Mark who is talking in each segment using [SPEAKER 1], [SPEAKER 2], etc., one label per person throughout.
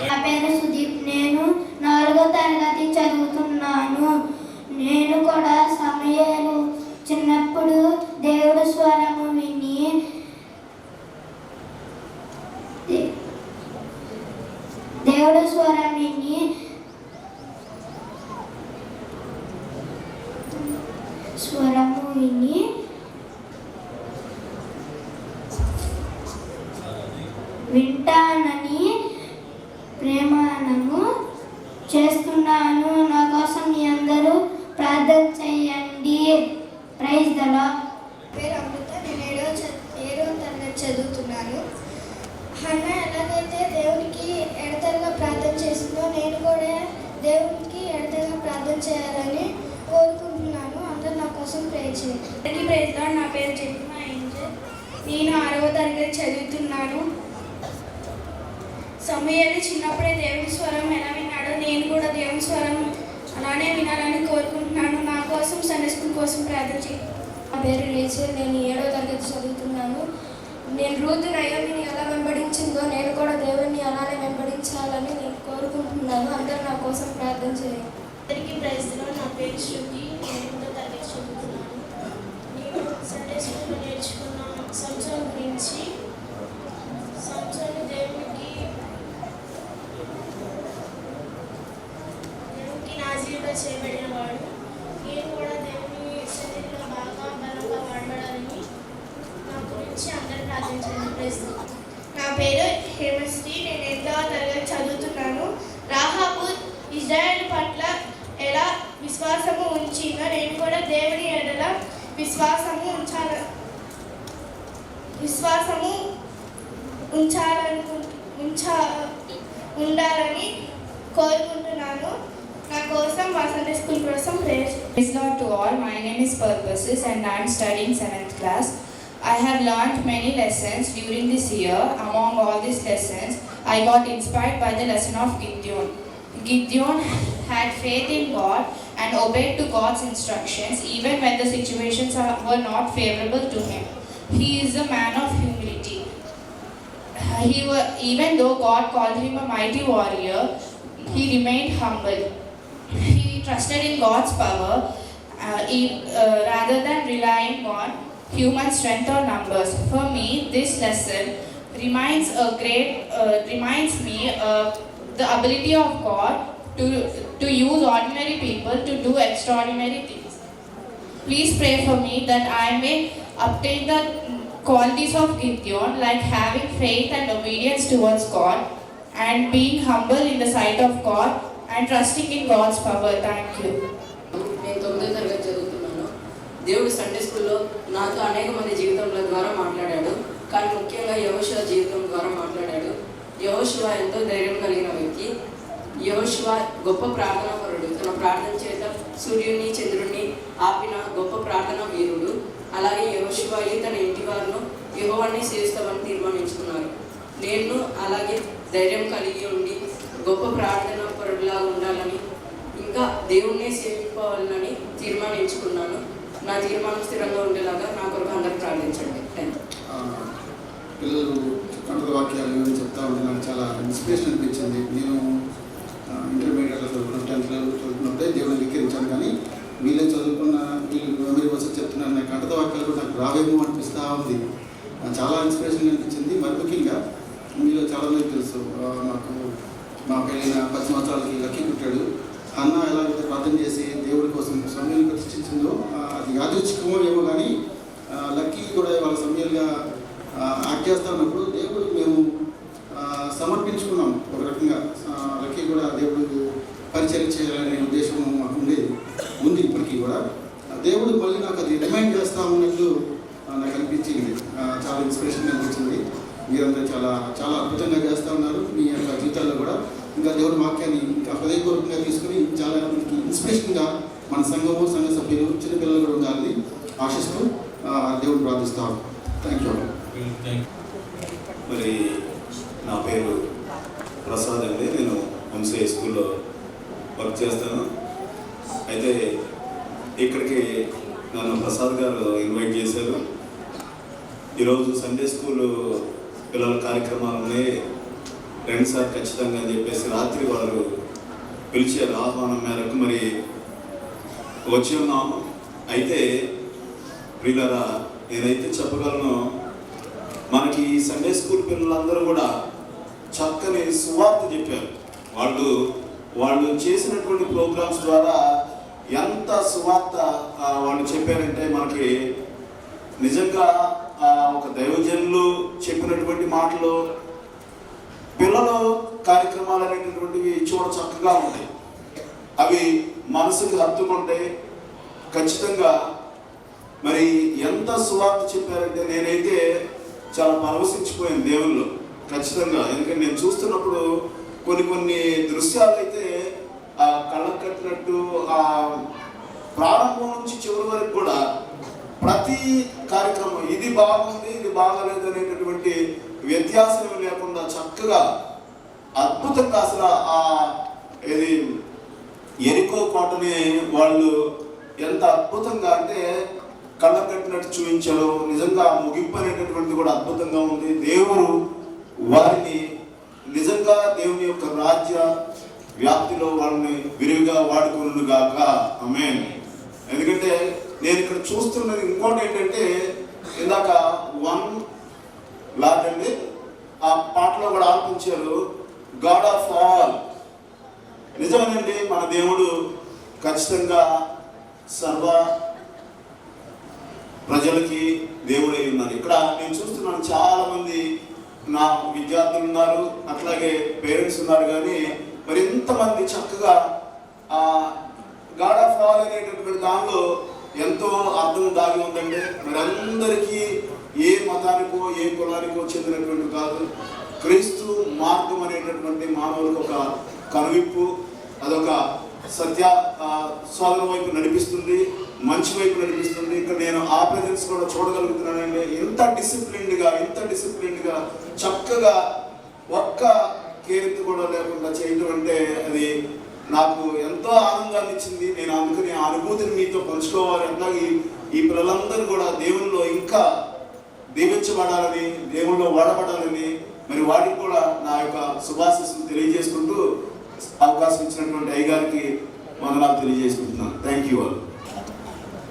[SPEAKER 1] నా పేరు సుదీప్. నేను 4వ తరగతి చదువుతున్నాను. నేను కూడా సమయాలు చిన్నప్పుడు దేవుడి స్వరము విని వింటానని ప్రేమానము చేస్తున్నాను. నా కోసం మీ అందరూ ప్రార్థన చేయండి. Praise the lord.
[SPEAKER 2] పేరు అమృత. నేను 7వ తరగతి చదువుతున్నాను. హన్న ఎలాగైతే దేవునికి ఎడతెగక ప్రార్థన చేసిందో నేను కూడా దేవునికి ఎడతెగక ప్రార్థన చేయాలని కోరుకుంటున్నాను. అందరూ నా కోసం ప్రే చేయండి.
[SPEAKER 3] Praise lord. నా పేరు జెమిమా ఏంజెల్. నేను 6వ తరగతి చదువుతున్నాను. సమయాలు చిన్నప్పుడే దేవుని స్వరం ఎలా విన్నాడో నేను కూడా దేవుని స్వరం అలానే వినాలని కోరుకుంటున్నాను. నా కోసం సండే స్కూల్ కోసం ప్రార్థన చేయండి.
[SPEAKER 4] నా పేరు రేచల్. నేను 7వ తరగతి చదువుతున్నాను. నేను రూతు నయోమిని ఎలా వెంబడించిందో నేను కూడా దేవుణ్ణి అలానే వెంబడించాలని నేను కోరుకుంటున్నాను. అందరూ నా కోసం ప్రార్థన చేయండి.
[SPEAKER 3] అందరికీ ప్రైజ్ లార్డ్. నా పేరు శృతి. నేను 8వ తరగతి చదువుతున్నాను. నేను సండే స్కూల్లో నేర్చుకున్న సంవత్సరం గురించి దేవునికి నాజీరుగా చేయబడిన వాడు. నేను కూడా దేవుని శరీరంలో బాగా బలంగా వాడబడాలని నా గురించి అందరూ ప్రార్థించాలని ప్రయత్నిస్తాను.
[SPEAKER 2] నా పేరు హేమశ్రీ. నేను 8వ తరగతి చదువుతున్నాను. రాహాబు ఇజ్రాయెల్ పట్ల ఎలా విశ్వాసము ఉంచిందో నేను కూడా దేవుని ఎడల ఉండాలని కోరుకుంటున్నాను. నా కోసం మా సండే స్కూల్ కోసం prayer.
[SPEAKER 5] Praise Lord to all. My name is Purposes and I am studying 7th class. I have learned many lessons during this year. Among all these lessons, I got inspired by the lesson of Gideon. Gideon had faith in God and obeyed to God's instructions even when the situations were not favorable to him. He is a man of humility. Even though God called him a mighty warrior, he remained humble. He trusted in God's power rather than relying on human strength or numbers. For me, this lesson reminds me the ability of God to use ordinary people to do extraordinary things. Please pray for me that I may obtain the qualities of Gideon, like having faith and obedience towards God and being humble in the sight of God and trusting in God's power. Thank you.
[SPEAKER 6] నేను 9వ తరగతి చదువుతున్నాను. దేవుడు Sunday స్కూల్లో నాతో అనేక మంది జీవితంలో ద్వారా మాట్లాడాడు. కానీ ముఖ్యంగా యెహోషువ జీవితం ద్వారా మాట్లాడాడు. యెహోషువ ఎంతో ధైర్యం కలిగిన వ్యక్తి. యెహోషువ గొప్ప ప్రార్థనాపరుడు. తన ప్రార్థన చేత సూర్యుని చంద్రుడిని ఆపిన గొప్ప ప్రార్థనా వీరుడు. అలాగే యెహోషువ తన ఇంటి వారిను యెహోవాని సేవిస్తామని తీర్మానించుకున్నారు. నేను అలాగే ధైర్యం కలిగి ఉండి గొప్ప ప్రార్థనా పరుడులాగా ఉండాలని ఇంకా దేవుణ్ణే సేవించాలని తీర్మానించుకున్నాను. నా తీర్మానం స్థిరంగా ఉండేలాగా నా కొరకు అందరూ ప్రార్థించండి.
[SPEAKER 7] పిల్లలు కంట్రోల్ వాక్యాలు చెప్తా ఉంటే నాకు చాలా ఇన్స్పిరేషన్ అనిపించింది. నేను ఇంటర్మీడియట్లో చదువుకున్న 10th level చదువుకున్నప్పుడే దేవుని వికరించాను. కానీ వీళ్ళు మెమరీ వర్సెస్ చెప్తున్నాను. నాకు కంటత వాక్యాలు కూడా నాకు రావేమో అనిపిస్తూ ఉంది. చాలా ఇన్స్పిరేషన్ అనిపించింది. మరి ముఖ్యంగా మీలో చాలామంది తెలుసు, నాకు మా పెళ్ళైన 10 సంవత్సరాలకి లక్కీ పుట్టాడు. అన్న ఎలాగైతే ప్రార్థన చేసి దేవుడి కోసం సమయాన్ని ప్రతిష్ఠించిందో అది యాదృచ్ఛికమో ఏమో కానీ లక్కీ కూడా వాళ్ళ సమయాలుగా యాక్ట్ చేస్తా ఉన్నప్పుడు దేవుడు మేము సమర్పించుకున్నాం. ఒక రకంగా లక్కీ కూడా దేవుడు పరిచయం చేయాలనే ఉద్దేశం మాకు ఉంది ఇప్పటికీ కూడా. దేవుడు మళ్ళీ నాకు అది రిమైండ్ చేస్తా ఉన్నట్లు నాకు అనిపించింది. చాలా ఇన్స్పిరేషన్ అనిపించింది. మీరందరూ చాలా చాలా అద్భుతంగా చేస్తూ ఉన్నారు మీ యొక్క జీవితాల్లో కూడా. ఇంకా దేవుడి వాక్యాన్ని ఇంకా హృదయపూర్వకంగా తీసుకుని చాలా ఇన్స్పిరేషన్గా మన సంఘము సంఘ సభ్యులు చిన్నపిల్లలు కూడా ఉండాలని ఆశిస్తూ దేవుడు ప్రార్థిస్తాం. Thank you.
[SPEAKER 8] మరి నా పేరు ప్రసాద్ అండి. నేను ఎంసీఐ స్కూల్లో వర్క్ చేస్తాను. అయితే ఇక్కడికి నన్ను ప్రసాద్ గారు ఇన్వైట్ చేశారు. ఈరోజు సండే స్కూల్ పిల్లల కార్యక్రమాలు ఉన్నాయి. రండి సార్ ఖచ్చితంగా అని చెప్పేసి రాత్రి వారు పిలిచారు. ఆహ్వానం మేరకు మరి వచ్చి ఉన్నాము. అయితే ప్రియులారా, నేనైతే చెప్పగలను, మనకి సండే స్కూల్ పిల్లలందరూ కూడా చక్కని సువార్త చెప్పారు. వాళ్ళు చేసినటువంటి ప్రోగ్రామ్స్ ద్వారా ఎంత సువార్త వాళ్ళు చెప్పారంటే మనకి నిజంగా ఒక దైవజనులు చెప్పినటువంటి మాటలు, పిల్లలు కార్యక్రమాలు అనేటటువంటివి చూడ చక్కగా ఉంటాయి. అవి మనసుకు హత్తుకుంటాయి. ఖచ్చితంగా మరి ఎంత సువార్త చెప్పారంటే నేనైతే చాలా పరవశించిపోయాను దేవుళ్ళు ఖచ్చితంగా. ఎందుకంటే నేను చూస్తున్నప్పుడు కొన్ని దృశ్యాలు అయితే కళ్ళకు కట్టినట్టు, ప్రారంభం నుంచి చివరి వరకు కూడా ప్రతి కార్యక్రమం ఇది బాగుంది ఇది బాగలేదు అనేటటువంటి వ్యత్యాసం లేకుండా చక్కగా అద్భుతంగా అసలు ఇది ఎరికో కోటని వాళ్ళు ఎంత అద్భుతంగా అంటే కళ్ళకు కట్టినట్టు చూపించారు. నిజంగా ముగింపు అనేటటువంటిది కూడా అద్భుతంగా ఉంది. దేవుడు వారిని నిజంగా దేవుని యొక్క రాజ్య వ్యాప్తిలో వాళ్ళని విరివిగా వాడుకునుగాక. ఆమేన్. ఎందుకంటే నేను ఇక్కడ చూస్తున్నది ఇంకోటి ఏంటంటే, ఇందాక వన్ లాట్ అండి ఆ పాటలో కూడా ఆలపించారు, గాడ్ ఆఫ్ ఆల్. నిజమేనండి, మన దేవుడు ఖచ్చితంగా సర్వ ప్రజలకి దేవుడై ఉన్నారు. ఇక్కడ నేను చూస్తున్నాను చాలా మంది నా విద్యార్థులు ఉన్నారు, అట్లాగే పేరెంట్స్ ఉన్నారు. కానీ మరి ఎంతమంది చక్కగా గాడ్ ఆఫ్ ఆల్ అనేటటువంటి దానిలో ఎంతో అర్థం దాగి ఉందండి. మరి అందరికీ ఏ మతానికో ఏ కులానికో చెందినటువంటి కాదు, క్రీస్తు మార్గం అనేటటువంటి మానవులకు ఒక కనువిప్పు, అదొక సత్య సోదర వైపు నడిపిస్తుంది, మంచి వైపు నడిపిస్తుంది. ఇక్కడ నేను ఆ ప్రెజెన్స్ కూడా చూడగలుగుతున్నానండి. ఇంత డిసిప్లిన్డ్గా చక్కగా ఒక్క కేరింత కూడా లేకుండా చేయటం అంటే అది నాకు ఎంతో ఆనందాన్ని ఇచ్చింది. నేను అందుకని ఆ అనుభూతిని మీతో పంచుకోవాలి. అట్లాగే ఈ పిల్లలందరూ కూడా దేవుల్లో ఇంకా దీవించబడాలని, దేవుల్లో వాడబడాలని మరి వాటికి కూడా నా యొక్క శుభాశీస్సులు తెలియజేసుకుంటూ అవకాశం ఇచ్చినటువంటి అయ్యగారికి వందనాలు తెలియజేసుకుంటున్నాను. Thank you all.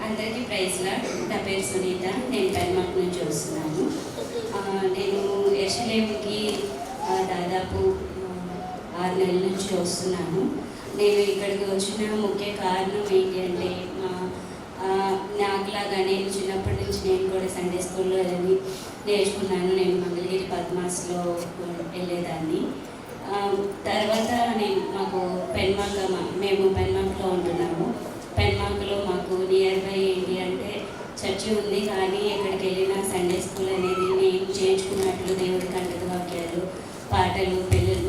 [SPEAKER 9] అందరికీ ప్రైజ్ లార్డ్. నా పేరు సునీత, నేను పెన్మార్క్ నుంచి వస్తున్నాను. నేను యెరూషలేముకి దాదాపు 6 నెలల నుంచి వస్తున్నాను. నేను ఇక్కడికి వచ్చిన ముఖ్య కారణం ఏంటి అంటే, నాకులాగా నేను చిన్నప్పటి నుంచి నేను కూడా సండే స్కూల్లో నేర్చుకున్నాను. నేను మంగళగిరి పద్మాస్లో వెళ్ళేదాన్ని. తర్వాత మాకు మేము పెన్మార్క్లో ఉంటున్నాము. పెన్మార్క్లో మాకు నియర్ బై ఏంటి అంటే చర్చి ఉంది, కానీ ఎక్కడికి వెళ్ళినా సండే స్కూల్ అనేది నేను చేర్చుకున్నట్లు దేవుడి కంటక వాక్యాలు, పాటలు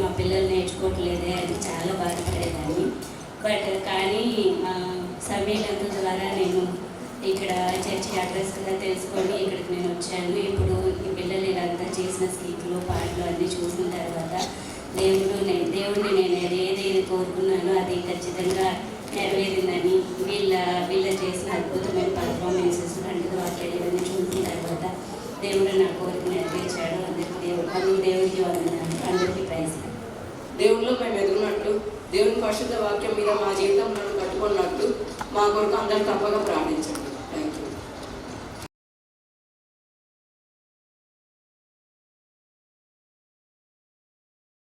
[SPEAKER 9] మా పిల్లలు నేర్చుకోవట్లేదే అని చాలా బాధపడేదాన్ని. కానీ మా సమీలంత ద్వారా నేను ఇక్కడ చర్చి అడ్రస్ కూడా తెలుసుకొని ఇక్కడికి నేను వచ్చాను. ఇప్పుడు ఈ పిల్లలు ఇదంతా చేసిన స్కీట్లు, పాటలు అన్నీ చూసిన తర్వాత దేవుడిని నేను ఏదేది కోరుకున్నానో అది ఖచ్చితంగా నెరవేరిందని, వీళ్ళ చేసిన అద్భుతమైన పర్ఫార్మెన్సెస్, కంటక వాక్యాలు ఇవన్నీ చూసిన తర్వాత దేవుడు నా కోరిక నెరవేర్చాడు. దేవుడికి వందనాలు. అందరికీ ప్రైజ్.
[SPEAKER 6] దేవుడిలో మేము ఎదుగునట్లు, దేవుని పరిశుద్ధ వాక్యం మీద మా జీవితంలో కట్టుకున్నట్లు మా కొరకు అందరూ తప్పగా ప్రార్థించండి.